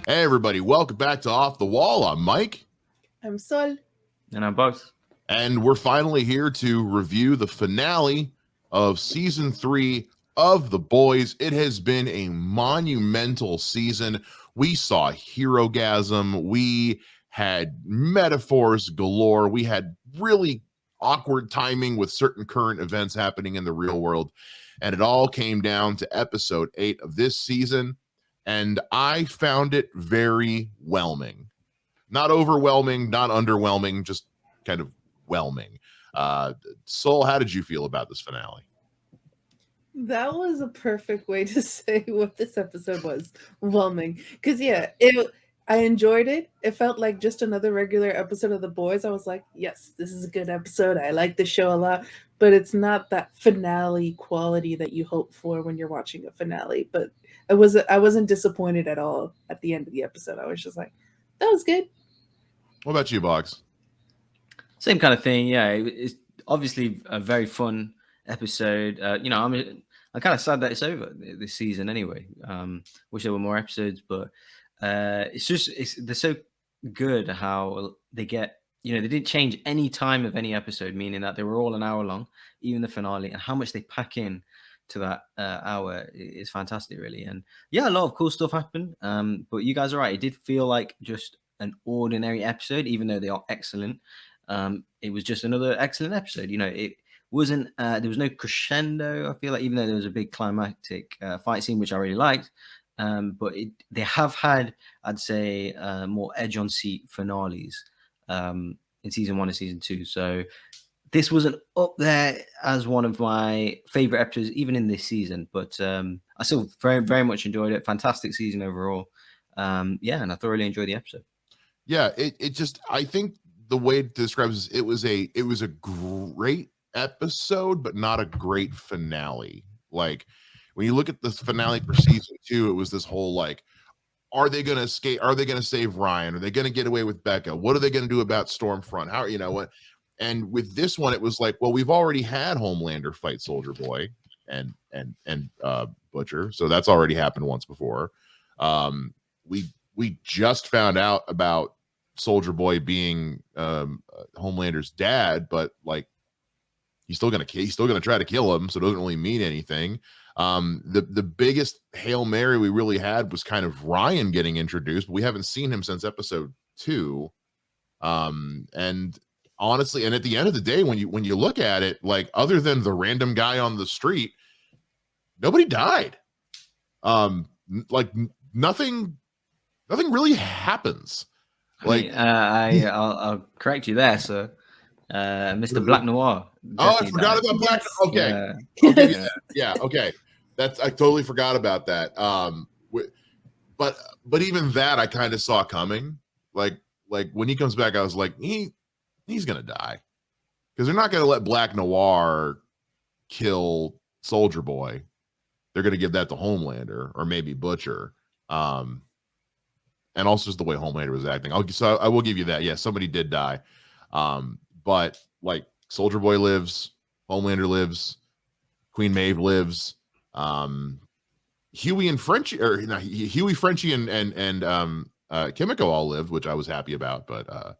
Hey, everybody. Welcome back to Off the Wall. I'm Mike. I'm Sol. And I'm Bogz. And we're finally here to review the finale of season 3 of The Boys. It has been a monumental season. We saw hero-gasm. We had metaphors galore. We had really awkward timing with certain current events happening in the real world. And it all came down to episode 8 of this season. And I found it very whelming. Not overwhelming, not underwhelming, just kind of whelming. Sol, how did you feel about this finale? That was a perfect way to say what this episode was. Whelming. Because, I enjoyed it. It felt like just another regular episode of The Boys. I was like, yes, this is a good episode. I like the show a lot. But it's not that finale quality that you hope for when you're watching a finale. But I wasn't disappointed at all at the end of the episode. I was just like, that was good. What about you, Bogz? Same kind of thing. Yeah, it's obviously a very fun episode. I kind of sad that it's over this season anyway. Wish there were more episodes, but they're so good how they get, they didn't change any time of any episode, meaning that they were all an hour long, even the finale, and how much they pack in to that hour is fantastic, really. And yeah, a lot of cool stuff happened. But you guys are right. It did feel like just an ordinary episode, even though they are excellent. It was just another excellent episode. It wasn't, there was no crescendo, I feel like, even though there was a big climactic fight scene, which I really liked. But they have had, I'd say, more edge on seat finales in season 1 and season 2. So this wasn't up there as one of my favorite episodes, even in this season. But I still very, very much enjoyed it. Fantastic season overall. And I thoroughly enjoyed the episode. Yeah, it just, I think the way it describes it was a great episode, but not a great finale. Like when you look at the finale for season 2, it was this whole like, are they going to escape? Are they going to save Ryan? Are they going to get away with Becca? What are they going to do about Stormfront? How, what? And with this one, it was like, well, we've already had Homelander fight Soldier Boy and Butcher, so that's already happened once before. We just found out about Soldier Boy being Homelander's dad, but like he's still gonna try to kill him, so it doesn't really mean anything. The biggest Hail Mary we really had was kind of Ryan getting introduced, but we haven't seen him since episode 2. And honestly, and at the end of the day, when you look at it, like other than the random guy on the street, nobody died. Like nothing really happens. Like I'll correct you there, sir. Mr. Black Noir. I forgot about Black. Okay, yeah. Yeah, okay. I totally forgot about that. But even that I kind of saw coming. Like when he comes back, I was like, he's gonna die because they're not gonna let Black Noir kill Soldier Boy. They're gonna give that to Homelander or maybe Butcher. And also just the way Homelander was acting. So I will give you that. Yeah, somebody did die. But like Soldier Boy lives, Homelander lives, Queen Maeve lives, Huey and Frenchie, or no, Huey, Frenchie, and Kimiko all lived, which I was happy about. But I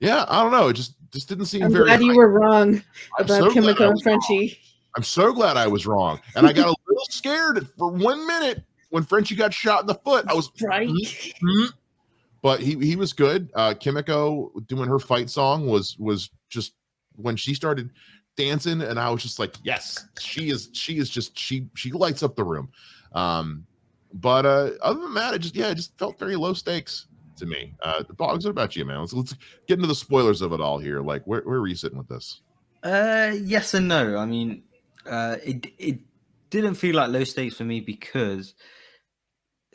don't know. It just didn't seem I'm very. glad you were wrong about Kimiko and Frenchie. I'm so glad I was wrong, and I got a little scared for 1 minute when Frenchie got shot in the foot. I was right. But he was good. Kimiko doing her fight song was just when she started dancing, and I was just like, yes, she lights up the room. But other than that, it just felt very low stakes to me. Bogz, what about you, man? Let's get into the spoilers of it all here. Like, where were you sitting with this? Yes and no. I mean, it didn't feel like low stakes for me because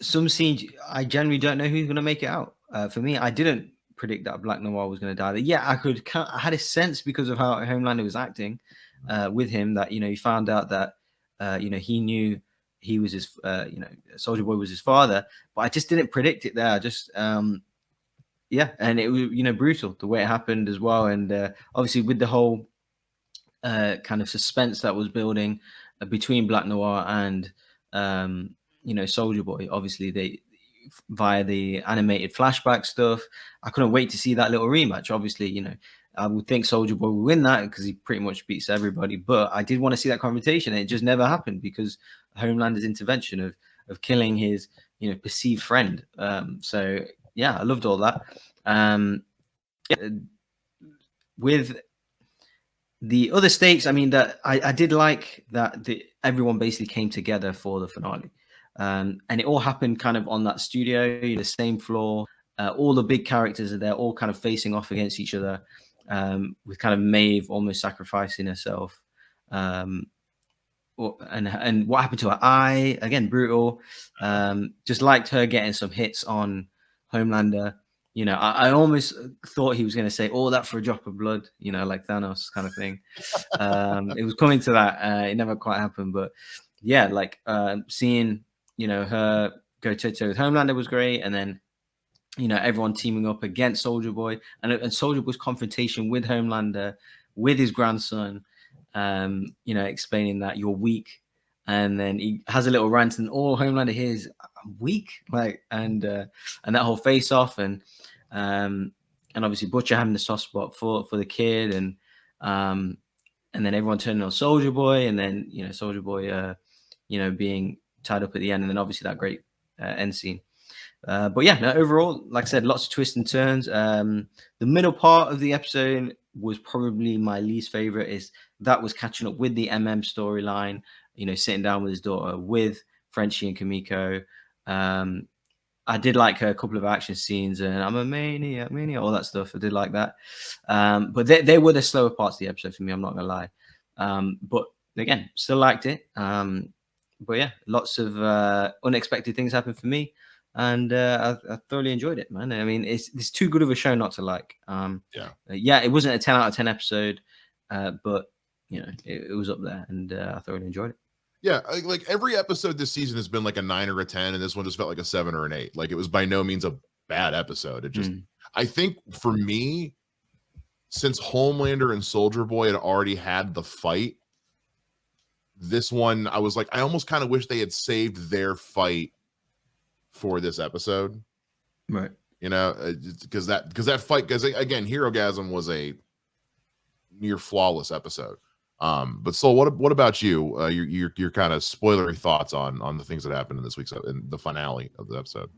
some scenes I generally don't know who's going to make it out. For me, I didn't predict that Black Noir was going to die. Yeah, I had a sense because of how Homelander was acting with him that he found out that he knew he was his Soldier Boy was his father, but I just didn't predict it there. I just and it was brutal the way it happened as well, and obviously with the whole kind of suspense that was building between Black Noir and Soldier Boy. Obviously via the animated flashback stuff. I couldn't wait to see that little rematch. Obviously, you know, I would think Soldier Boy will win that because he pretty much beats everybody. But I did want to see that confrontation, and it just never happened because Homelander's intervention of killing his, you know, perceived friend. So yeah, I loved all that. Yeah, with the other stakes, I mean, that I did like that everyone basically came together for the finale. And it all happened kind of on that studio, the same floor. All the big characters are there, all kind of facing off against each other, with kind of Maeve almost sacrificing herself. And what happened to her eye? Again, brutal. Just liked her getting some hits on Homelander. You know, I almost thought he was going to say, "All that for a drop of blood," you know, like Thanos kind of thing. It was coming to that. It never quite happened, but yeah, like seeing, you know, her go toe-to-toe with Homelander was great, and then, you know, everyone teaming up against Soldier Boy, and Soldier Boy's confrontation with Homelander, with his grandson, you know, explaining that you're weak, and then he has a little rant, and all Homelander hears, "I'm weak," like, and that whole face off, and obviously Butcher having the soft spot for the kid, and then everyone turning on Soldier Boy, and then, you know, Soldier Boy, you know, being tied up at the end, and then obviously that great end scene. But yeah, no, overall, like I said, lots of twists and turns. The middle part of the episode was probably my least favorite. Is that was catching up with the storyline, you know, sitting down with his daughter, with Frenchie and Kamiko. I did like a couple of action scenes, and I'm a maniac, all that stuff. I did like that. But they were the slower parts of the episode for me, I'm not gonna lie. But again, still liked it. But yeah, lots of unexpected things happened for me, and I thoroughly enjoyed it, man. I mean, it's too good of a show not to like. Yeah, it wasn't a 10 out of 10 episode, but you know, it was up there, and I thoroughly enjoyed it. Yeah, like every episode this season has been like a 9 or a 10, and this one just felt like a 7 or an 8. Like, it was by no means a bad episode. It just, I think for me, since Homelander and Soldier Boy had already had the fight, this one, I was like, I almost kind of wish they had saved their fight for this episode, right? You know, because that fight, because again, Herogasm was a near flawless episode. But Sol, what about you? Your kind of spoilery thoughts on the things that happened in this week's in the finale of the episode.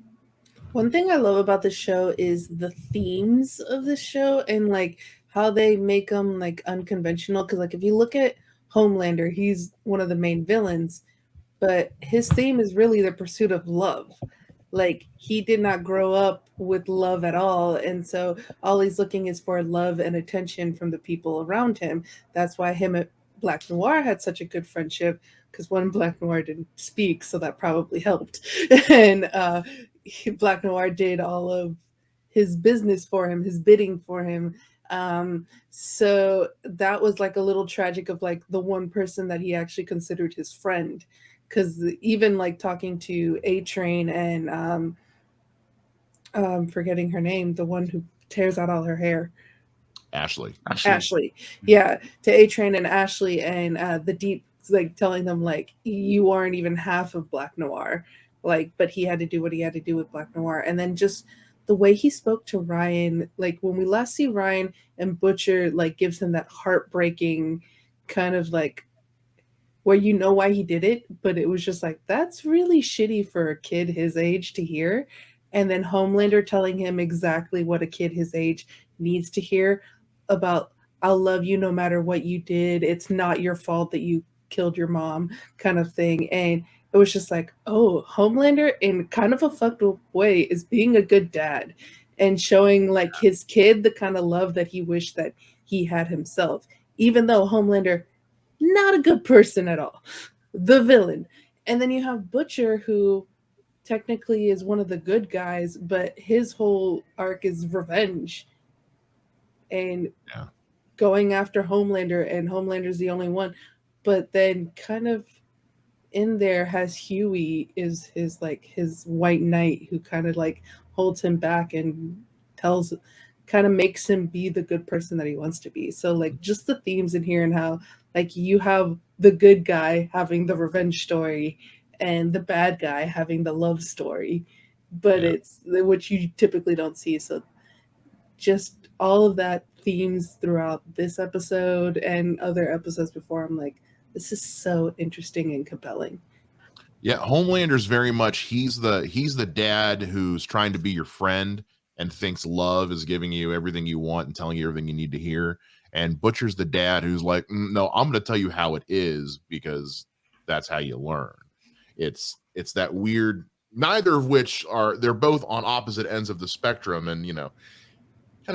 One thing I love about the show is the themes of the show, and like how they make them like unconventional. Because like if you look at Homelander, he's one of the main villains, but his theme is really the pursuit of love. Like, he did not grow up with love at all, and so all he's looking is for love and attention from the people around him. That's why him and Black Noir had such a good friendship, because one, Black Noir didn't speak, so that probably helped. And Black Noir did all of his business for him, his bidding for him. So that was like a little tragic of like the one person that he actually considered his friend. Because even like talking to A-Train and forgetting her name, the one who tears out all her hair. Ashley. Yeah, to A-Train and Ashley, and the Deep, like telling them like, you aren't even half of Black Noir, like, but he had to do what he had to do with Black Noir. And then just the way he spoke to Ryan, like when we last see Ryan, and Butcher like gives him that heartbreaking kind of like, where you know why he did it, but it was just like, that's really shitty for a kid his age to hear. And then Homelander telling him exactly what a kid his age needs to hear about, I'll love you no matter what you did. It's not your fault that you killed your mom, kind of thing. And it was just like, oh, Homelander in kind of a fucked up way is being a good dad and showing like his kid the kind of love that he wished that he had himself, even though Homelander, not a good person at all, the villain. And then you have Butcher, who technically is one of the good guys, but his whole arc is revenge and going after Homelander, and Homelander's the only one. But then kind of in there has Huey, is his like his white knight, who kind of like holds him back and kind of makes him be the good person that he wants to be. So like just the themes in here, and how like you have the good guy having the revenge story and the bad guy having the love story. but Yeah. it's which you typically don't see. So just all of that themes throughout this episode and other episodes before, I'm like, this is so interesting and compelling. Yeah, Homelander's very much he's the dad who's trying to be your friend and thinks love is giving you everything you want and telling you everything you need to hear. And Butcher's the dad who's like, no, I'm going to tell you how it is because that's how you learn. It's that weird. Neither of which they're both on opposite ends of the spectrum, and kind of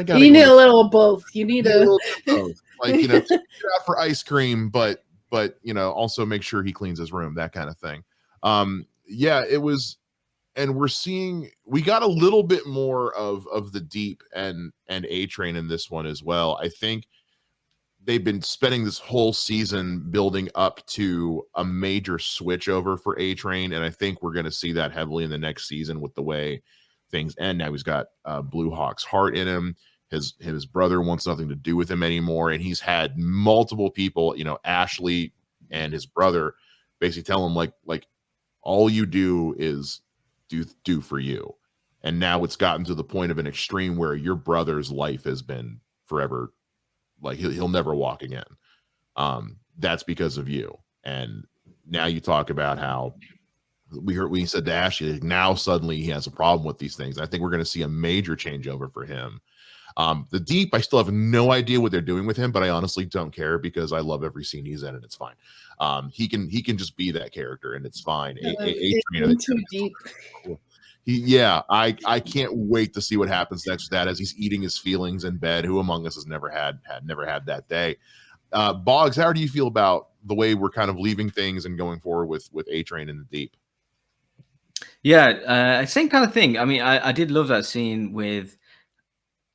got to You go need in a little of both. You need a a little bit of both. Like take it out for ice cream, but also make sure he cleans his room, that kind of thing. Yeah, it was, and we got a little bit more of the Deep and A Train in this one as well. I think they've been spending this whole season building up to a major switch over for A Train, and I think we're going to see that heavily in the next season with the way things end. Now he's got Blue Hawk's heart in him. His brother wants nothing to do with him anymore, and he's had multiple people, Ashley and his brother, basically tell him like all you do is do for you. And now it's gotten to the point of an extreme where your brother's life has been forever, like he'll never walk again. That's because of you. And now you talk about how we said to Ashley, like, now suddenly he has a problem with these things. I think we're going to see a major changeover for him. The Deep, I still have no idea what they're doing with him, but I honestly don't care because I love every scene he's in, and it's fine. He can just be that character, and it's fine. too deep. Cool. I can't wait to see what happens next with that as he's eating his feelings in bed. Who among us has never had that day? Boggs, how do you feel about the way we're kind of leaving things and going forward with A Train in the Deep? Yeah, same kind of thing. I mean, I did love that scene with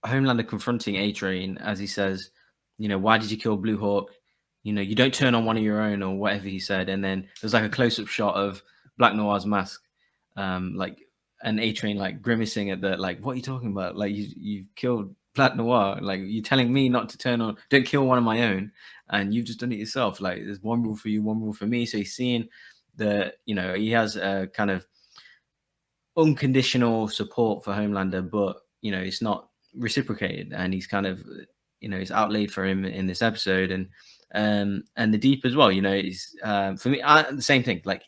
Homelander confronting A Train as he says, why did you kill Blue Hawk? You don't turn on one of your own, or whatever he said. And then there's like a close-up shot of Black Noir's mask, like an A Train like grimacing at the, like, what are you talking about? Like you've killed Black Noir. Like, you're telling me not to don't kill one of my own, and you've just done it yourself. Like, there's one rule for you, one rule for me. So he's seeing he has a kind of unconditional support for Homelander, but it's not reciprocated, and he's kind of it's outlaid for him in this episode. And the Deep as well, is for me the same thing. Like,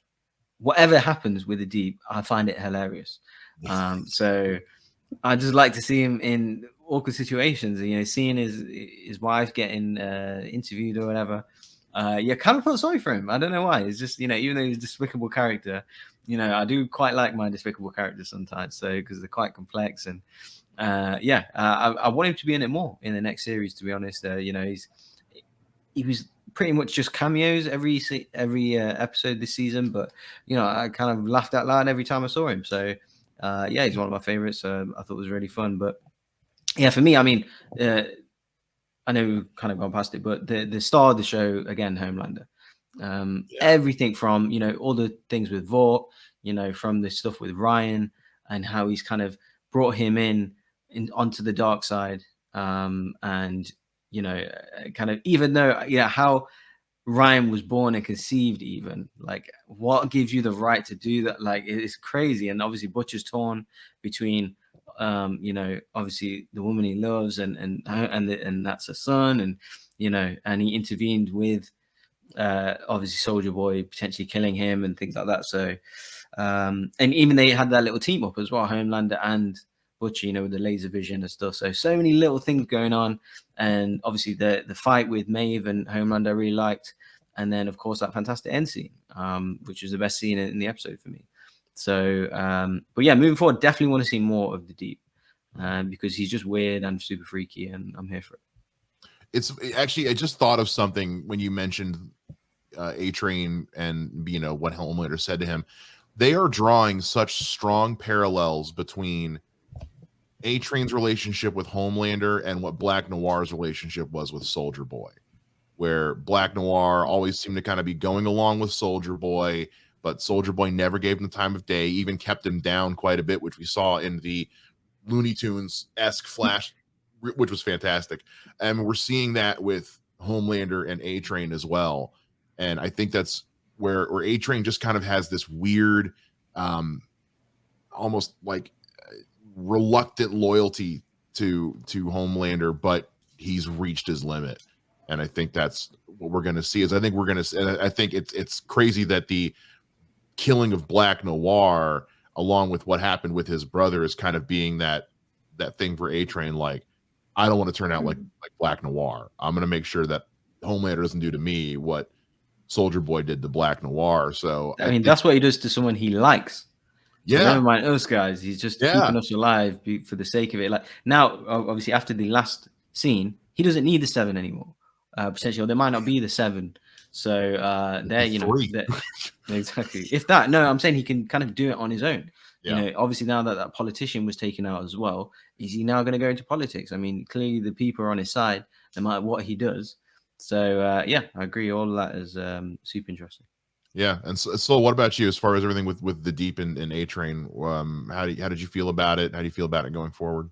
whatever happens with the Deep, I find it hilarious. So I just like to see him in awkward situations, seeing his wife getting interviewed or whatever. Kind of felt sorry for him. I don't know why. It's just, even though he's a despicable character, I do quite like my despicable characters sometimes. So, because they're quite complex, and I want him to be in it more in the next series, to be honest. He was pretty much just cameos every episode this season, but I kind of laughed out loud every time I saw him. So he's one of my favorites. I thought it was really fun. But yeah, for me, I mean, I know we've kind of gone past it, but the star of the show, again, Homelander. Everything from all the things with Vought, from the stuff with Ryan, and how he's kind of brought him onto the dark side, and kind of, even though how Ryan was born and conceived, even like what gives you the right to do that? Like, it's crazy. And obviously Butcher's torn between obviously the woman he loves and that's her son, and he intervened with obviously Soldier Boy potentially killing him and things like that. So and even they had that little team up as well, Homelander and Butcher, with the laser vision and stuff. So many little things going on. And obviously the fight with Maeve and Homelander I really liked. And then of course that fantastic end scene, which was the best scene in the episode for me. So but yeah, moving forward, definitely want to see more of the Deep, because he's just weird and super freaky, and I'm here for it. It's actually, I just thought of something when you mentioned A Train and what Homelander said to him. They are drawing such strong parallels between A Train's relationship with Homelander and what Black Noir's relationship was with Soldier Boy, where Black Noir always seemed to kind of be going along with Soldier Boy, but Soldier Boy never gave him the time of day, even kept him down quite a bit, which we saw in the Looney Tunes-esque Flash, which was fantastic. And we're seeing that with Homelander and A Train as well. And I think that's where A Train just kind of has this weird, almost like reluctant loyalty to Homelander, but he's reached his limit. And I think that's what we're going to see. I think it's crazy that the killing of Black Noir, along with what happened with his brother, is kind of being that thing for A-Train. Like, I don't want to turn out like Black Noir. I'm going to make sure that Homelander doesn't do to me what Soldier Boy did to Black Noir. So I mean, that's what he does to someone he likes. So yeah, never mind us guys. He's just keeping us alive for the sake of it. Like now, obviously, after the last scene, he doesn't need the 7 anymore. Potentially, or there might not be the 7. So there, you know, exactly. If that, no, I'm saying he can kind of do it on his own. Yeah. You know, obviously now that politician was taken out as well, is he now going to go into politics? I mean, clearly the people are on his side, no matter what he does. So yeah, I agree. All of that is super interesting. Yeah, and so what about you as far as everything with the Deep and A-Train? How did you feel about it? How do you feel about it going forward?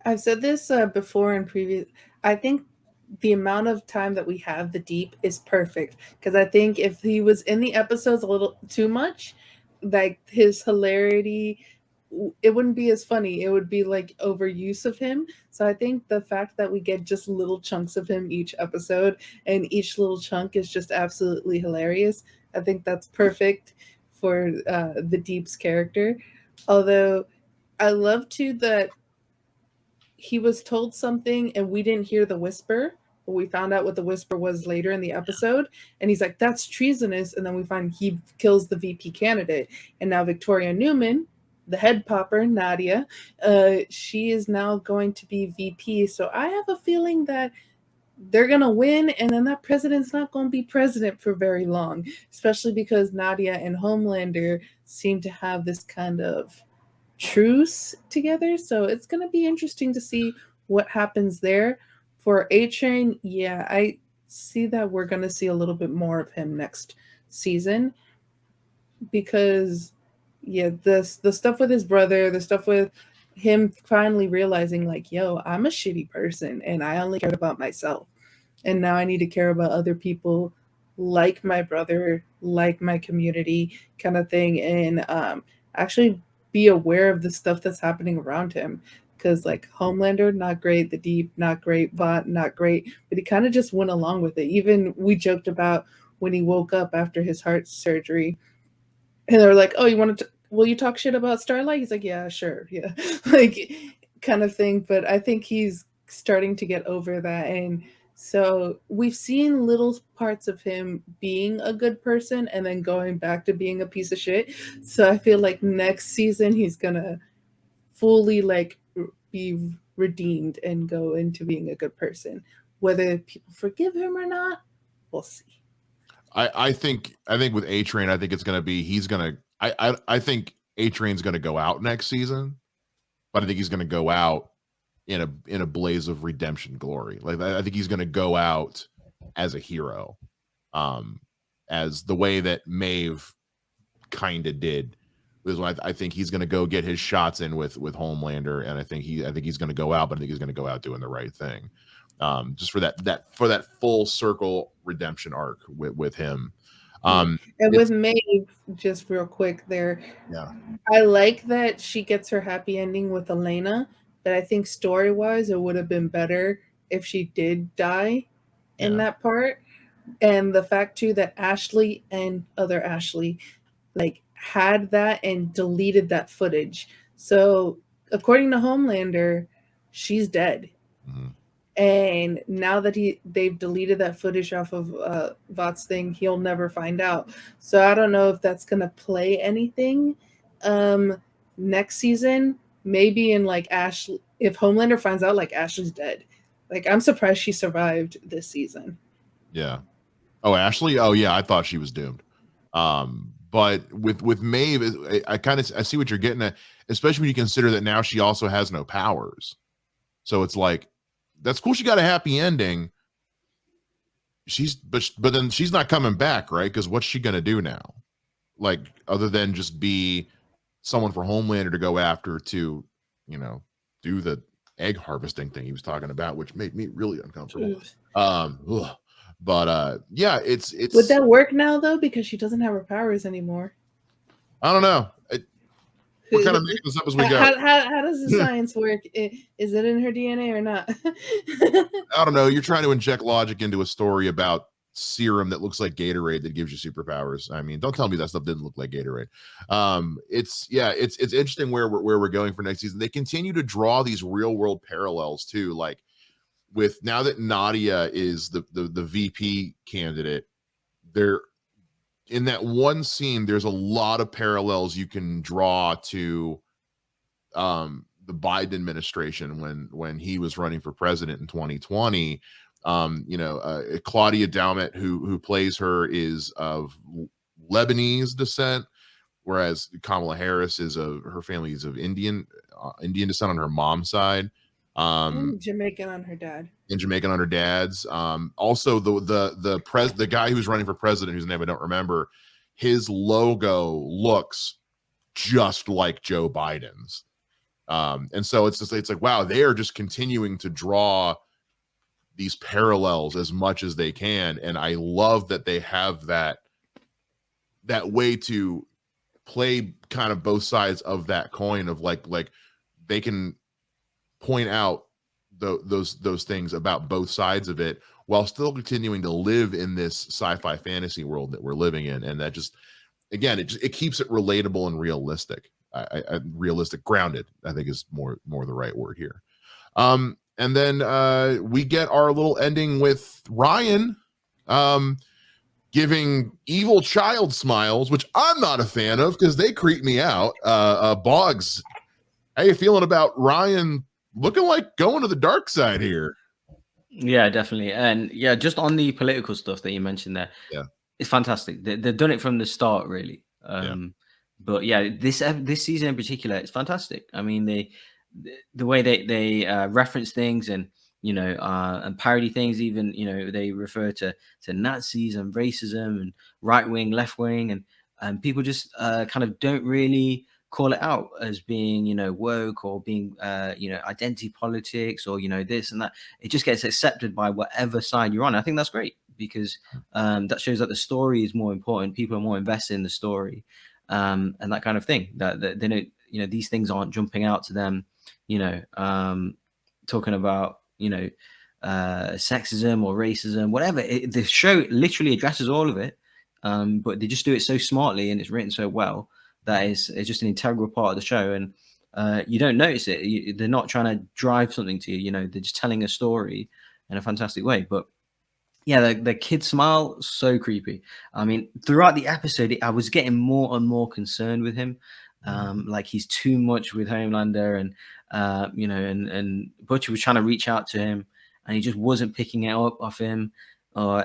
I've said this before in previous. I think the amount of time that we have the Deep is perfect, because I think if he was in the episodes a little too much, like his hilarity, it wouldn't be as funny. It would be like overuse of him. So I think the fact that we get just little chunks of him each episode, and each little chunk is just absolutely hilarious, I think that's perfect for the Deep's character. Although I love too that he was told something and we didn't hear the whisper, but we found out what the whisper was later in the episode, and he's like, that's treasonous, and then we find he kills the VP candidate. And now Victoria Newman, the head popper, Nadia, she is now going to be VP. So I have a feeling that they're going to win, and then that president's not going to be president for very long, especially because Nadia and Homelander seem to have this kind of truce together. So it's going to be interesting to see what happens there. For A-Train, yeah, I see that we're going to see a little bit more of him next season, because yeah, the stuff with his brother, the stuff with him finally realizing like, yo, I'm a shitty person and I only cared about myself, and now I need to care about other people, like my brother, like my community, kind of thing. And actually be aware of the stuff that's happening around him, because like Homelander, not great, the Deep, not great, Vought, not great, but he kind of just went along with it. Even we joked about when he woke up after his heart surgery, and they were like, oh, you want to will you talk shit about Starlight? He's like, yeah, sure, yeah. Like, kind of thing. But I think he's starting to get over that. And so we've seen little parts of him being a good person and then going back to being a piece of shit. So I feel like next season he's gonna fully like be redeemed and go into being a good person. Whether people forgive him or not, we'll see. I think with A-Train, I think it's gonna be I think A-Train's gonna go out next season, but I think he's gonna go out in a blaze of redemption glory. Like, I think he's gonna go out as a hero, as the way that Maeve kind of did. I think he's gonna go get his shots in with Homelander, and I think he's gonna go out, but I think he's gonna go out doing the right thing. Just for that full circle redemption arc with him. And with Maeve, just real quick there, yeah, I like that she gets her happy ending with Elena, but I think story-wise it would have been better if she did die in that part. And the fact too that Ashley and other Ashley like had that and deleted that footage. So according to Homelander, she's dead. mm-hmm. And now that they've deleted that footage off of Vought's thing, he'll never find out. So I don't know if that's gonna play anything next season. Maybe in like Ashley, if Homelander finds out like Ashley's dead. Like, I'm surprised she survived this season. Yeah. Oh, Ashley. Oh, yeah. I thought she was doomed. But with Maeve, I see what you're getting at, especially when you consider that now she also has no powers. So it's like, that's cool. She got a happy ending. But then she's not coming back, right? Because what's she gonna do now? Like, other than just be someone for Homelander to go after to, do the egg harvesting thing he was talking about, which made me really uncomfortable. But yeah, it's would that work now though, because she doesn't have her powers anymore? I don't know. We're kind of making this up as we go. How does the science work? Is it in her DNA or not? I don't know. You're trying to inject logic into a story about serum that looks like Gatorade that gives you superpowers. I mean, don't tell me that stuff didn't look like Gatorade. It's interesting where we're going for next season. They continue to draw these real world parallels too, like with now that Nadia is the VP candidate. There, in that one scene, there's a lot of parallels you can draw to the Biden administration when he was running for president in 2020. Claudia Daumet, who plays her, is of Lebanese descent, whereas Kamala Harris is her family is of Indian descent on her mom's side. And Jamaican on her dad. And Jamaican on her dad's. Also, the guy who's running for president, whose name I don't remember, his logo looks just like Joe Biden's. And so it's like, wow, they are just continuing to draw these parallels as much as they can. And I love that they have that way to play kind of both sides of that coin of like they can point out those things about both sides of it while still continuing to live in this sci-fi fantasy world that we're living in. And that just, again, it keeps it relatable and realistic. Realistic, grounded, I think is more the right word here. And then we get our little ending with Ryan giving evil child smiles, which I'm not a fan of because they creep me out. Bogz, how you feeling about Ryan looking like going to the dark side here? Yeah, definitely. And yeah, just on the political stuff that you mentioned there, it's fantastic. They've done it from the start, really. But yeah, this season in particular, it's fantastic. I mean, the way they reference things and and parody things, even they refer to Nazis and racism and right wing, left wing, and people just kind of don't really call it out as being woke or being identity politics or this and that. It just gets accepted by whatever side you're on. I think that's great because that shows that the story is more important. People are more invested in the story. And that kind of thing, that they don't, these things aren't jumping out to them, talking about, sexism or racism, whatever. The show literally addresses all of it, but they just do it so smartly and it's written so well that it's just an integral part of the show. And you don't notice it. They're not trying to drive something to you, they're just telling a story in a fantastic way. But yeah, the kid smile, so creepy. I mean, throughout the episode, I was getting more and more concerned with him. Like he's too much with Homelander, and and Butcher was trying to reach out to him, and he just wasn't picking it up off him, or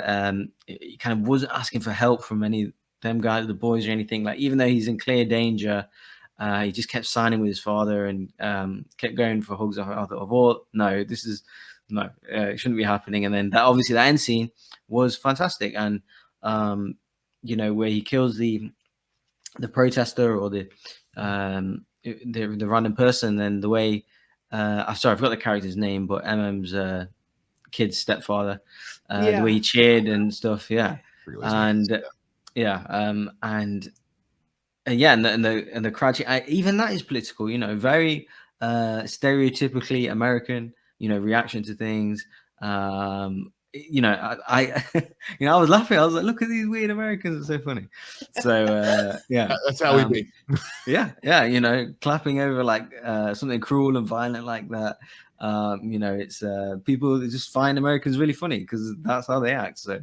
he kind of wasn't asking for help from any of them guys, the boys, or anything. Like even though he's in clear danger, he just kept signing with his father and kept going for hugs. I thought, oh no, this is. No, it shouldn't be happening. And then that end scene was fantastic. And where he kills the protester or the random person, and the way I forgot the character's name, but MM's kid's stepfather, the way he cheered and stuff, and the crowd, even that is political, very stereotypically American. Reaction to things. I was laughing. I was like, look at these weird Americans. It's so funny. So that's how we be. Clapping over like something cruel and violent like that. It's people that just find Americans really funny because that's how they act. So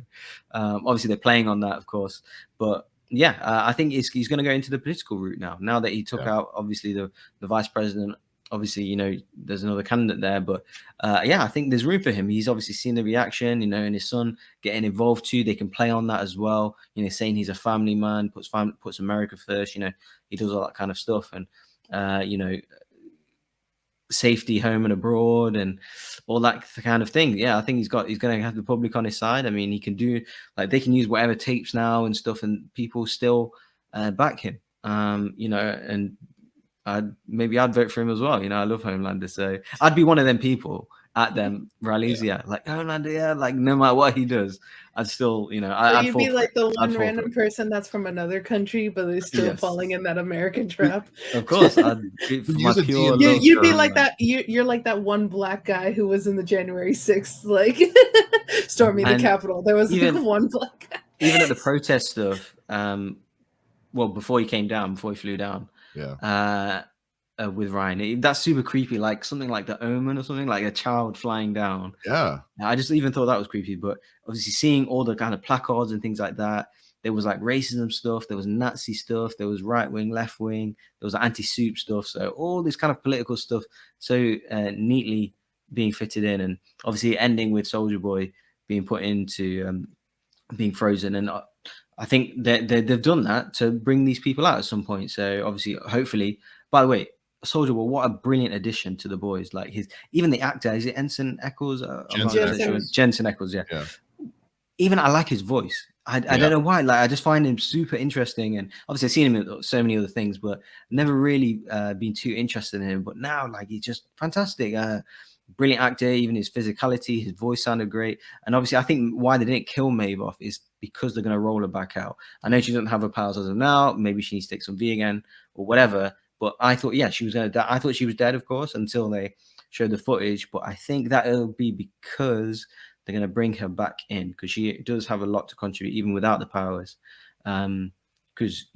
obviously they're playing on that, of course. But I think he's going to go into the political route now that he took out obviously the vice president. Obviously, there's another candidate there, but I think there's room for him. He's obviously seen the reaction, and his son getting involved too. They can play on that as well. Saying he's a family man, puts America first. He does all that kind of stuff, and safety home and abroad, and all that kind of thing. Yeah, I think he's going to have the public on his side. I mean, he can do they can use whatever tapes now and stuff, and people still back him. And I'd vote for him as well. I love Homelander, so I'd be one of them people. at them rallies. Yeah, like Homeland, yeah, like no matter what he does, I'd still, So I'd you'd fall be for like it. the I'd one fall for random it. person that's from another country, but is still Yes, falling in that American trap. of course. I'd be for my Use a pure D&D love You'd for be like Homeland. that. You're like that one black guy who was in the January 6th, like storming the And Capitol. There was like even one black guy. even at the protest stuff, well, before he flew down, Yeah. with Ryan, that's super creepy. Like something like The Omen or something, like a child flying down. Yeah. I just even thought that was creepy. But obviously, seeing all the kind of placards and things like that, there was like racism stuff, there was Nazi stuff, there was right wing, left wing, there was anti-soup stuff. So all this kind of political stuff, so neatly being fitted in, and obviously ending with Soldier Boy being put into being frozen. And I think that they've done that to bring these people out at some point. So obviously, hopefully, by the way, Soldier Boy, what a brilliant addition to the boys. Like even the actor, is it Ensign Eccles? I'm not Jensen sure. Eccles. Jensen Eccles, yeah. Yeah. Even I like his voice. I don't know why. Like I just find him super interesting, and obviously I've seen him in so many other things, but never really been too interested in him. But now, like he's just fantastic. Brilliant actor. Even his physicality, his voice sounded great. And obviously, I think why they didn't kill Maeve off is because they're going to roll her back out. I know she doesn't have her powers as of now. Maybe she needs to take some V again or whatever. But I thought, yeah, she was going to die. I thought she was dead, of course, until they showed the footage. But I think that it'll be because they're going to bring her back in, because she does have a lot to contribute even without the powers. Because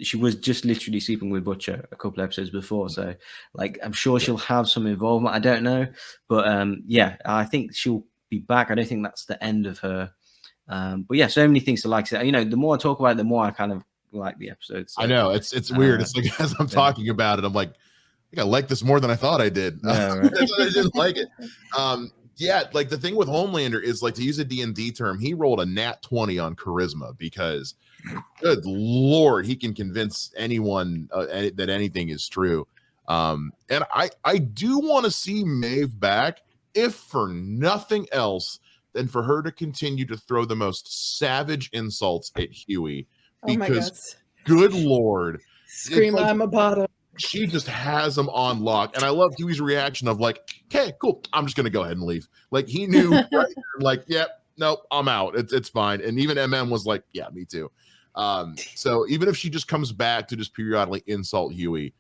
she was just literally sleeping with Butcher a couple episodes before, so like I'm sure she'll have some involvement. I don't know, but yeah, I think she'll be back. I don't think that's the end of her. But yeah, so many things to like. So, the more I talk about it, the more I kind of like the episode. So, I know it's weird. It's like as I'm talking about it, I'm like, I think I like this more than I thought I did. Yeah, right. I didn't like it. Yeah, like the thing with Homelander is, like, to use a D&D term, he rolled a nat 20 on charisma, because good Lord, he can convince anyone that anything is true. And I do want to see Maeve back, if for nothing else than for her to continue to throw the most savage insults at Huey. Oh my Because God. good Lord, Scream, like, I'm a bottom. she just has him on lock. And I love Huey's reaction of like, okay, cool, I'm just gonna go ahead and leave. Like he knew right there, like, yep, nope, I'm out. It's fine. And even MM was like, yeah, me too. So even if she just comes back to just periodically insult Huey,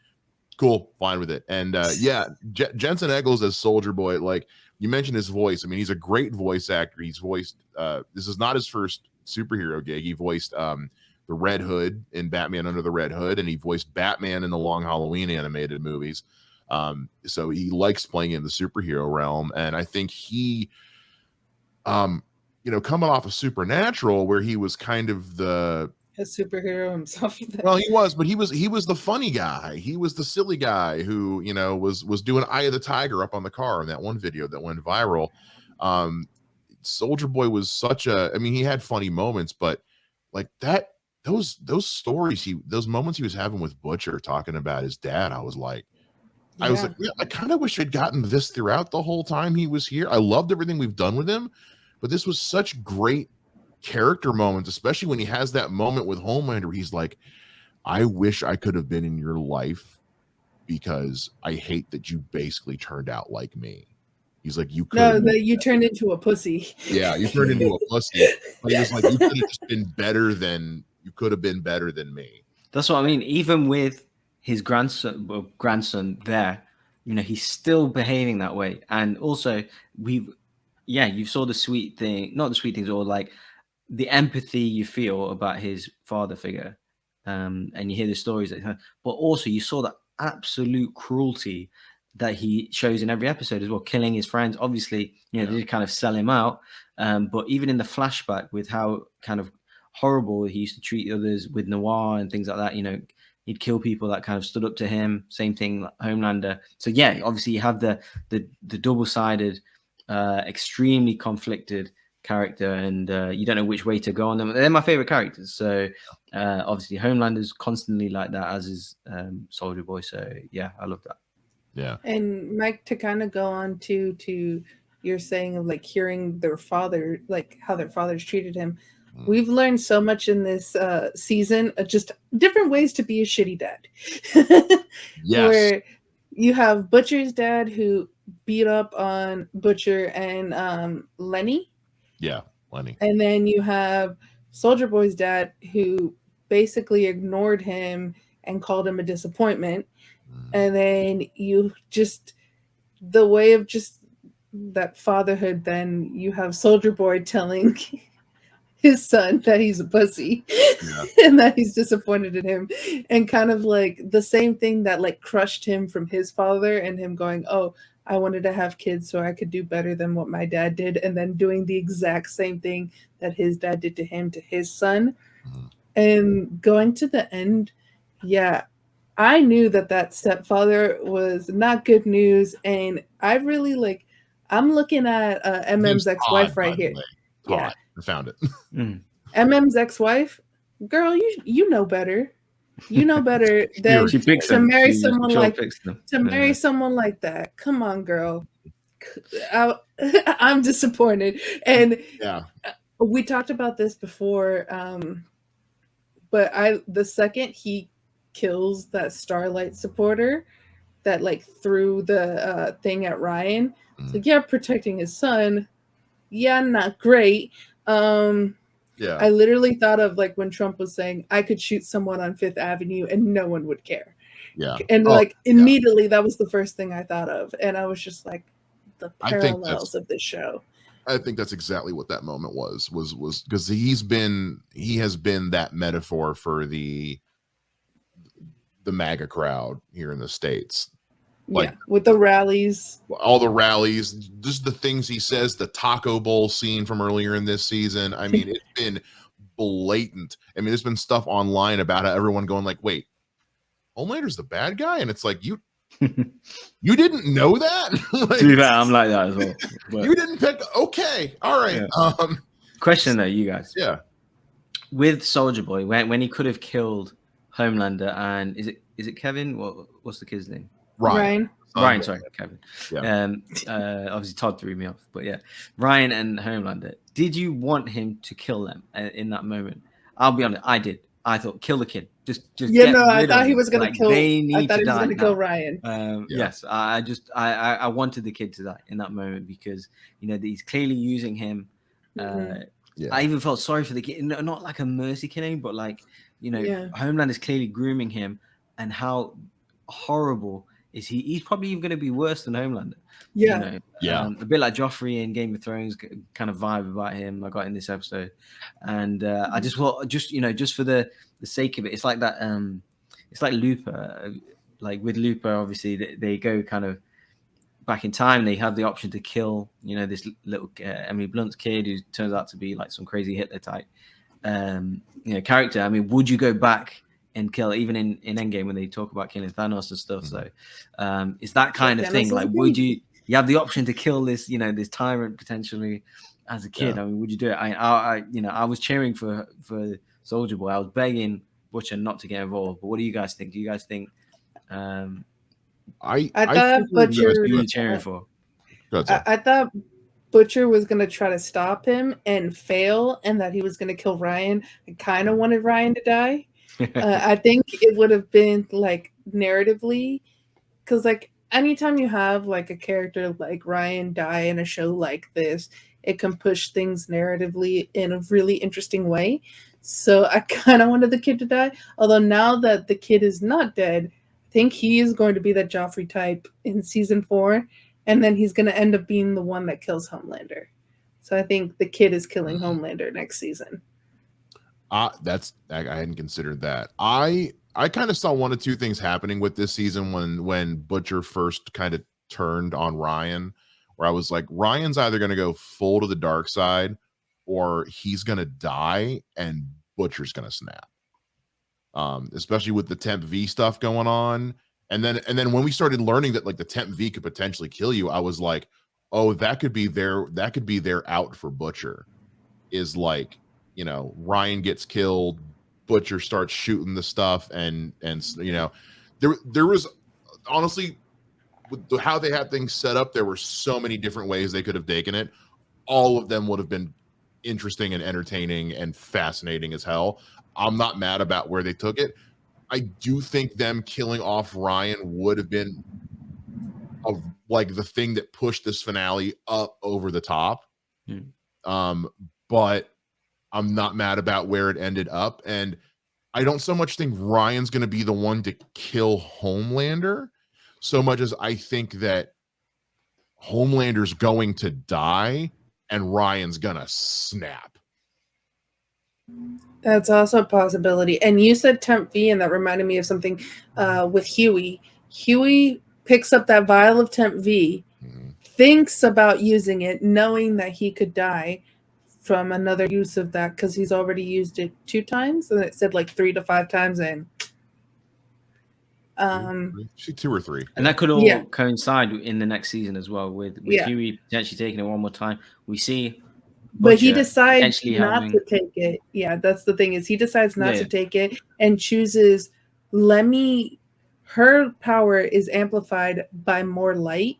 cool, fine with it. And yeah, Jensen Eccles as Soldier Boy, like you mentioned his voice. I mean, he's a great voice actor. He's voiced this is not his first superhero gig. He voiced the Red Hood in Batman Under the Red Hood, and he voiced Batman in the Long Halloween animated movies. So he likes playing in the superhero realm, and I think he coming off of Supernatural, where he was kind of a superhero himself. Well, he was the funny guy. He was the silly guy who, was doing Eye of the Tiger up on the car in that one video that went viral. Soldier Boy was he had funny moments, but like those stories, those moments he was having with Butcher talking about his dad, I was like, yeah, I kind of wish I'd gotten this throughout the whole time he was here. I loved everything we've done with him, but this was such great character moments, especially when he has that moment with Homelander where he's like, I wish I could have been in your life because I hate that you basically turned out like me. He's like, you turned into a pussy. Yeah, you turned into a pussy. But he was like, you could have just been better than me. That's what I mean. Even with his grandson there, he's still behaving that way. And also you saw the sweet thing, not the sweet things, or like the empathy you feel about his father figure, and you hear the stories but also you saw the absolute cruelty that he shows in every episode as well, killing his friends. Obviously, they did kind of sell him out, but even in the flashback with how kind of horrible he used to treat others with Noir and things like that, he'd kill people that kind of stood up to him. Same thing, like Homelander. So yeah, obviously you have the double-sided, extremely conflicted character, and you don't know which way to go on them. They're my favorite characters. So obviously Homelander's constantly like that, as is Soldier Boy. So yeah, I love that. Yeah. And Mike, to kind of go on to your saying of like hearing their father, like how their fathers treated him, we've learned so much in this season, just different ways to be a shitty dad. Yes. Where you have Butcher's dad who beat up on Butcher and Lenny, Yeah, Lenny. and then you have Soldier Boy's dad who basically ignored him and called him a disappointment. And then you just the way of just that fatherhood, then you have Soldier Boy telling his son that he's a pussy and that he's disappointed in him, and kind of like the same thing that like crushed him from his father, and him going, oh, I wanted to have kids so I could do better than what my dad did, and then doing the exact same thing that his dad did to him to his son. And going to the end, yeah, I knew that stepfather was not good news, and I really like. I'm looking at MM's ex-wife right here. Yeah, I found it. MM's ex-wife, girl, you know better. You know better than She picks to them. marry She someone sure like picks them. marry someone like that. Come on, girl. I'm disappointed, and Yeah, we talked about this before. But the second he kills that Starlight supporter that like threw the thing at Ryan, it's like, yeah, protecting his son, yeah, not great. yeah. I literally thought of like when Trump was saying I could shoot someone on Fifth Avenue and no one would care. Yeah. And like immediately that was the first thing I thought of, and I was just like, the parallels of this show. I think that's exactly what that moment was because he has been that metaphor for the MAGA crowd here in the States. Like, yeah, with the rallies, all the rallies, just the things he says, the Taco Bowl scene from earlier in this season. I mean, it's been blatant. I mean, there's been stuff online about how everyone going like, wait, Homelander's the bad guy? And it's like, you didn't know that? Like, do that. I'm like that as well. But you didn't pick. Okay. All right. Yeah. Question though, you guys. Yeah. With Soldier Boy, when he could have killed Homelander and is it Kevin? What's the kid's name? Ryan. Ryan, sorry, Kevin. Yeah. Obviously Todd threw me off, but yeah, Ryan and Homelander. Did you want him to kill them in that moment? I'll be honest, I did. I thought kill the kid. Just yeah. No, I thought he was gonna kill. I thought he was gonna kill Ryan. Yes, I wanted the kid to die in that moment because he's clearly using him. I even felt sorry for the kid, not like a mercy killing, but like Homeland is clearly grooming him, and how horrible is he? He's probably even going to be worse than Homelander. A bit like Joffrey in Game of Thrones kind of vibe about him I got in this episode, and I just thought, just for the sake of it, it's like that. It's like Looper. Like with Looper, obviously they go kind of back in time. They have the option to kill this little Emily Blunt's kid who turns out to be like some crazy Hitler type character. I mean, would you go back and kill, even in Endgame when they talk about killing Thanos and stuff? So it's that kind of thing. Like, would you have the option to kill this this tyrant potentially as a kid? I mean, would you do it? I was cheering for Soldier Boy. I was begging Butcher not to get involved. But what do you guys think? Do you guys think I thought Butcher was cheering for? I thought Butcher was going to try to stop him and fail, and that he was going to kill Ryan. I kind of wanted Ryan to die. I think it would have been like narratively, because like anytime you have like a character like Ryan die in a show like this, it can push things narratively in a really interesting way. So I kind of wanted the kid to die. Although now that the kid is not dead, I think he is going to be that Joffrey type in season 4, and then he's going to end up being the one that kills Homelander. So I think the kid is killing Homelander next season. I hadn't considered that. I kind of saw one of two things happening with this season when Butcher first kind of turned on Ryan, where I was like, Ryan's either going to go full to the dark side or he's going to die and Butcher's going to snap. Especially with the Temp V stuff going on. And then when we started learning that like the Temp V could potentially kill you, I was like, oh, that could be their out for Butcher, is like, Ryan gets killed, Butcher starts shooting the stuff, and there was honestly, with how they had things set up, there were so many different ways they could have taken it. All of them would have been interesting and entertaining and fascinating as hell. I'm not mad about where they took it. I do think them killing off Ryan would have been of like the thing that pushed this finale up over the top. But I'm not mad about where it ended up, and I don't so much think Ryan's going to be the one to kill Homelander, so much as I think that Homelander's going to die and Ryan's gonna snap. That's also a possibility. And you said Temp V, and that reminded me of something with Huey. Huey picks up that vial of Temp V, thinks about using it, knowing that he could die from another use of that because he's already used it 2 times, and it said like 3 to 5 times, and 2 or 3, and that could all coincide in the next season as well with Huey potentially taking it one more time. We see, but he decides not to take it. Yeah, that's the thing, is he decides not to take it and chooses. Her power is amplified by more light.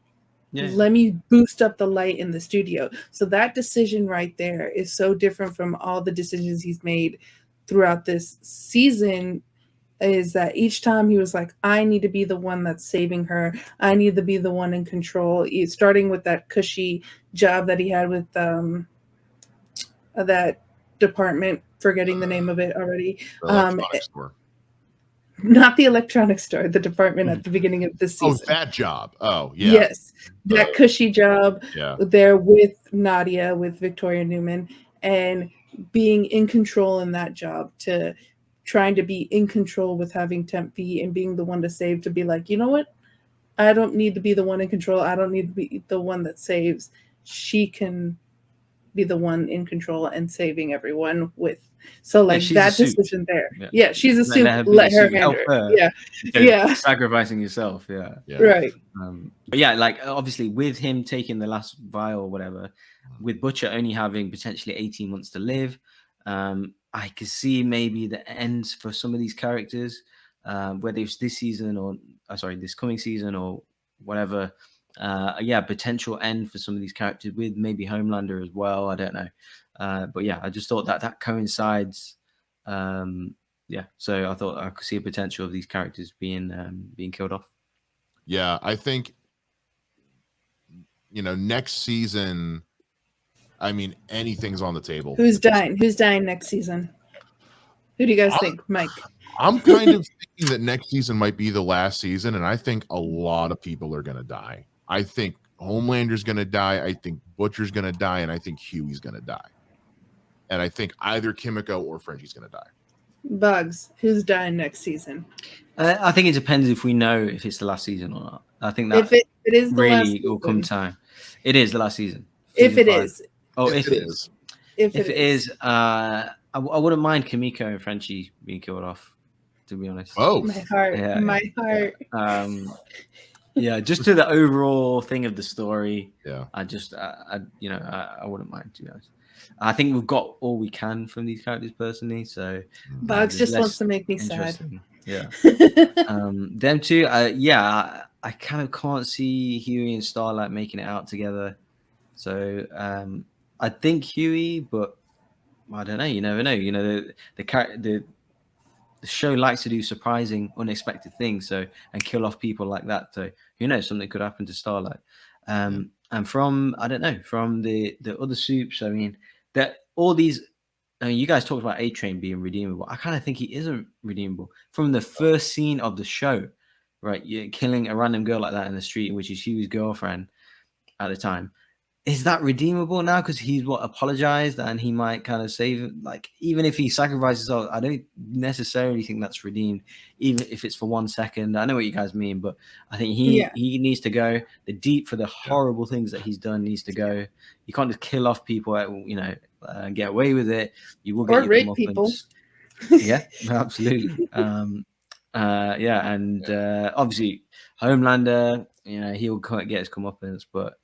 Let me boost up the light in the studio. So that decision right there is so different from all the decisions he's made throughout this season, is that each time he was like, I need to be the one that's saving her. I need to be the one in control. Starting with that cushy job that he had with that department, forgetting the name of it already. Electronics store. Not the electronics store, the department at the beginning of this season. Oh, that job. Oh, yeah. Yes, that cushy job there with Nadia, with Victoria Newman, and being in control in that job, to trying to be in control with having Temp V and being the one to save, to be like, you know what? I don't need to be the one in control. I don't need to be the one that saves. She can be the one in control and saving everyone with. So like that decision there. Yeah, she's a suit. Let her handle it. Yeah. Sacrificing yourself. Yeah. Right. But yeah, like obviously with him taking the last vial or whatever, with Butcher only having potentially 18 months to live, I could see maybe the ends for some of these characters, whether it's this season or this coming season or whatever. Potential end for some of these characters with maybe Homelander as well. I don't know. But yeah, I just thought that coincides. So I thought I could see a potential of these characters being killed off. Yeah, I think, next season, I mean, anything's on the table. Who's dying? Who's dying next season? Who do you guys think, Mike? I'm kind of thinking that next season might be the last season, and I think a lot of people are going to die. I think Homelander's going to die. I think Butcher's going to die, and I think Huey's going to die. And I think either Kimiko or Frenchie's going to die. Bogz, who's dying next season? I think it depends if we know if it's the last season or not. I think that if it is the really last season, will come time. It is the last season. If it is. Oh, if it is. If it is, I wouldn't mind Kimiko and Frenchie being killed off, to be honest. Oh, my heart. Yeah, my heart. Yeah, just to the overall thing of the story. Yeah. I wouldn't mind, to be honest. I think we've got all we can from these characters personally. So Bogz just wants to make me sad. Yeah. Them two, I kind of can't see Huey and Starlight making it out together. So I think Huey, but I don't know. You never know. The show likes to do surprising, unexpected things, and kill off people like that. So who knows? Something could happen to Starlight. And from the other soups, I mean, that all these. I mean, you guys talked about A-Train being redeemable. I kind of think he isn't redeemable from the first scene of the show, right? You're killing a random girl like that in the street, which is Hugh's girlfriend at the time. Is that redeemable now? Because he's apologized and he might kind of save him. Like, even if he sacrifices, I don't necessarily think that's redeemed, even if it's for 1 second. I know what you guys mean, but I think he needs to go. The deep for the horrible things that he's done needs to go. You can't just kill off people, get away with it. You will get your rape people. Yeah, absolutely. Obviously Homelander, he'll get his comeuppance, but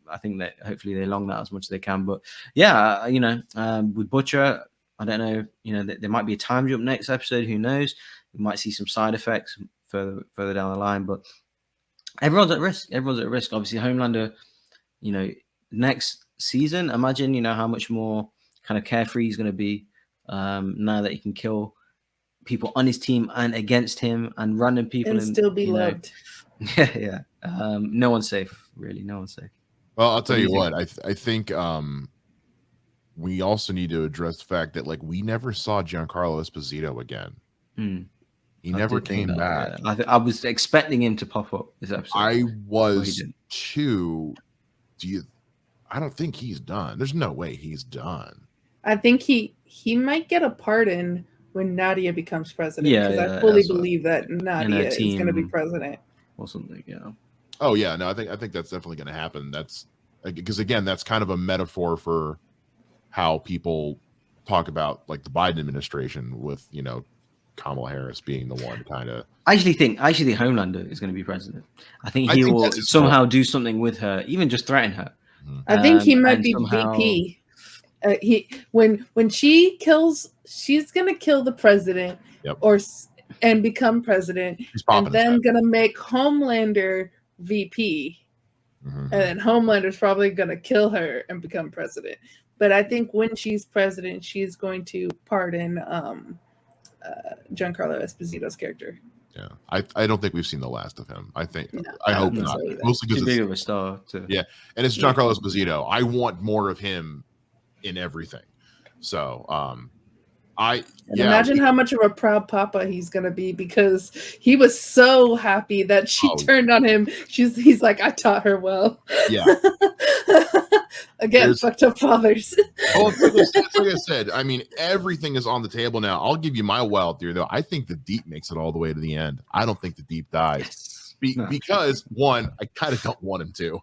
I think that hopefully they long that as much as they can. But with Butcher, I don't know, there might be a time jump next episode. Who knows? We might see some side effects further down the line, but everyone's at risk. Obviously, Homelander, next season, imagine, how much more kind of carefree he's going to be now that he can kill people on his team and against him and random people and still be loved. Yeah. No one's safe, really. No one's safe. Well, I'll tell do you you what, I think we also need to address the fact that like we never saw Giancarlo Esposito again. Hmm. He I never did think came that. back. Yeah. I was expecting him to pop up this episode. I but he was didn't. too. I don't think he's done. There's no way he's done. I think he might get a pardon when Nadia becomes president, Yeah, because yeah, I fully as a- believe that in Nadia a is going to be team president. or something. Yeah. Oh yeah, no, I think that's definitely going to happen. That's because again, that's kind of a metaphor for how people talk about like the Biden administration with Kamala Harris being the one kind of. I actually think Homelander is going to be president. I think I he think will that's his somehow do something with her, even just threaten her. Mhm. I think he might and be somehow- VP. He when she kills, she's gonna kill the president, Yep. and become president, He's popping and his then head. gonna make Homelander VP, Mhm. and then Homelander's probably gonna kill her and become president. But I think when she's president, she's going to pardon Giancarlo Esposito's character. Yeah, I don't think we've seen the last of him. I think No, I I hope don't think not. so either. Mostly Too because big of a star. Yeah, and it's Giancarlo Esposito. I want more of him in everything. So, Imagine how much of a proud papa he's gonna be, because he was so happy that she turned on him. He's like, I taught her well. Yeah. Again, fucked up fathers. Oh, it's like I said. I mean, everything is on the table now. I'll give you my wild theory though. I think the Deep makes it all the way to the end. I don't think the Deep dies. Yes. Because one, I kind of don't want him to,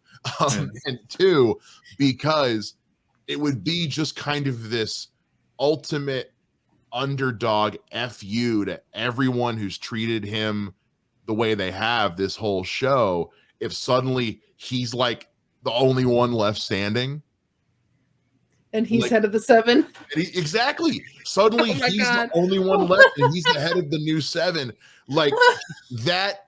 and two, because it would be just kind of this ultimate underdog fu to everyone who's treated him the way they have this whole show. If suddenly he's like the only one left standing, and he's head of the seven. Exactly. Suddenly he's God. the only one left, and he's the head of the new seven. Like that.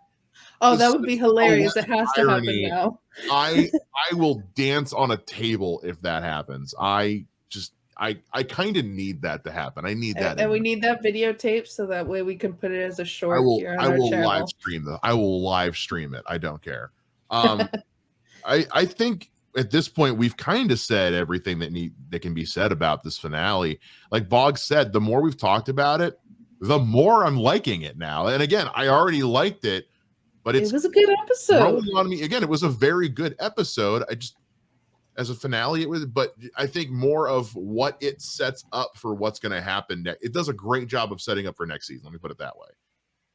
Oh, that would be hilarious. It has to happen now. I will dance on a table if that happens. I kind of need that to happen. I need that. And we need that videotape so that way we can put it as a short here on I our will channel. live stream I will live stream it. I don't care. I think at this point we've kind of said everything that can be said about this finale. Like Bogz said, the more we've talked about it, the more I'm liking it now. And again, I already liked it, but it was a good episode. Growing on me again. It was a very good episode. As a finale, it was, but I think more of what it sets up for what's going to happen next. It does a great job of setting up for next season. Let me put it that way.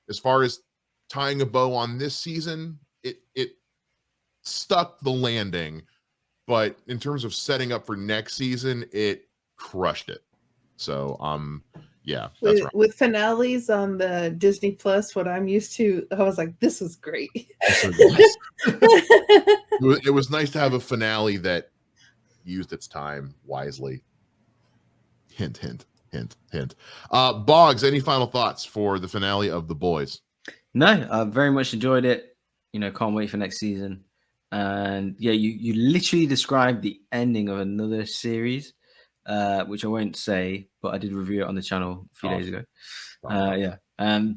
As far as tying a bow on this season, it stuck the landing, but in terms of setting up for next season, it crushed it. So, yeah, that's right. With finales on the Disney Plus, what I'm used to, I was like, this is great. It was nice to have a finale that used its time wisely. Hint, hint, hint, hint. Bogz, any final thoughts for the finale of The Boys? No, I very much enjoyed it. Can't wait for next season. And yeah, you literally described the ending of another series, which I won't say, but I did review it on the channel a few days ago. Yeah.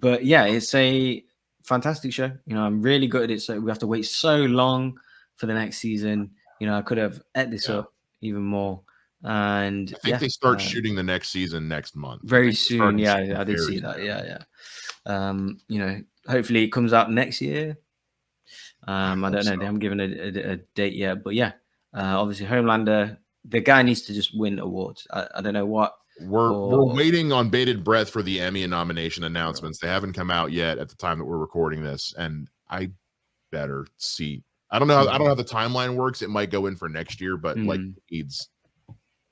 But yeah, it's a fantastic show. I'm really good at it. So we have to wait so long for the next season. I could have ate this up even more. And I think they start shooting the next season next month. Very soon. Yeah, I did see that. Yeah. Hopefully it comes out next year. I don't know. They haven't given a date yet, but yeah, obviously Homelander, the guy needs to just win awards. I don't know what. We're waiting on bated breath for the Emmy nomination announcements. They haven't come out yet at the time that we're recording this, and I better see. I don't know. I don't know how the timeline works. It might go in for next year, but like it needs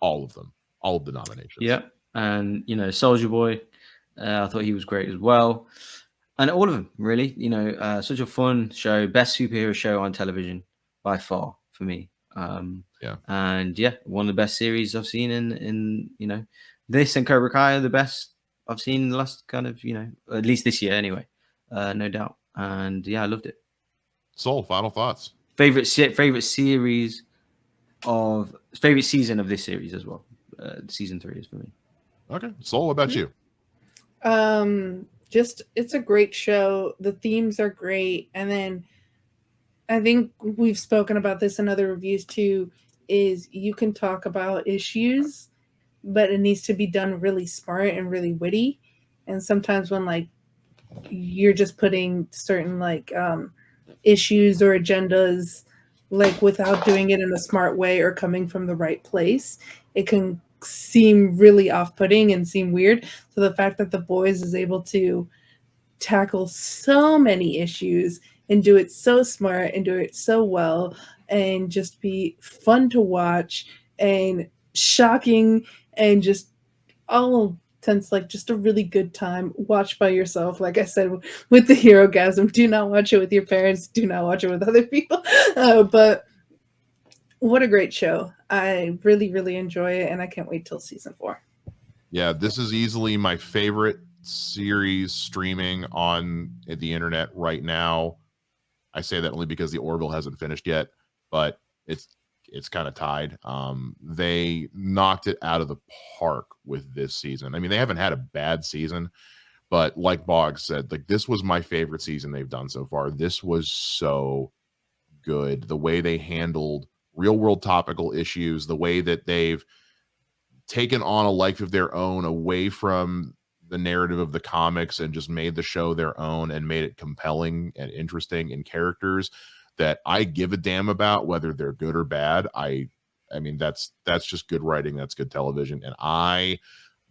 all of them, all of the nominations. Yeah, and Soldier Boy, I thought he was great as well. And all of them, really, such a fun show, best superhero show on television by far for me. Yeah, and yeah, one of the best series I've seen in this and Cobra Kai are the best I've seen in the last kind of at least this year anyway, no doubt. And yeah, I loved it. Soul, final thoughts. Favorite season of this series as well. Season 3 is for me. Okay, Soul, what about you? Just it's a great show. The themes are great, and then I think we've spoken about this in other reviews too, is you can talk about issues, but it needs to be done really smart and really witty. And sometimes when like you're just putting certain like issues or agendas like without doing it in a smart way or coming from the right place, it can seem really off-putting and seem weird. So the fact that the boys is able to tackle so many issues and do it so smart and do it so well and just be fun to watch and shocking and just all tense, like just a really good time. Watch by yourself. Like I said, with the hero gasm, do not watch it with your parents. Do not watch it with other people. But what a great show. I really, really enjoy it. And I can't wait till season 4. Yeah, this is easily my favorite series streaming on the internet right now. I say that only because the Orville hasn't finished yet, but it's kind of tied. They knocked it out of the park with this season. I mean, they haven't had a bad season, but like Bogz said, like this was my favorite season they've done so far. This was so good. The way they handled real world topical issues, the way that they've taken on a life of their own away from the narrative of the comics and just made the show their own and made it compelling and interesting in characters that I give a damn about, whether they're good or bad. I mean, that's just good writing. That's good television. And I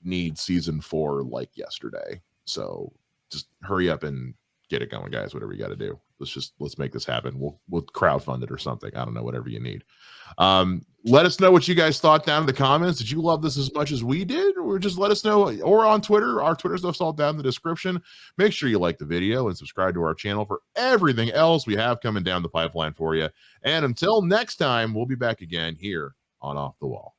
need season 4 like yesterday. So just hurry up and get it going, guys. Whatever you got to do. Let's make this happen. We'll crowdfund it or something. I don't know, whatever you need. Let us know what you guys thought down in the comments. Did you love this as much as we did? Or just let us know, or on Twitter. Our Twitter stuff's all down in the description. Make sure you like the video and subscribe to our channel for everything else we have coming down the pipeline for you. And until next time, we'll be back again here on Off the Wall.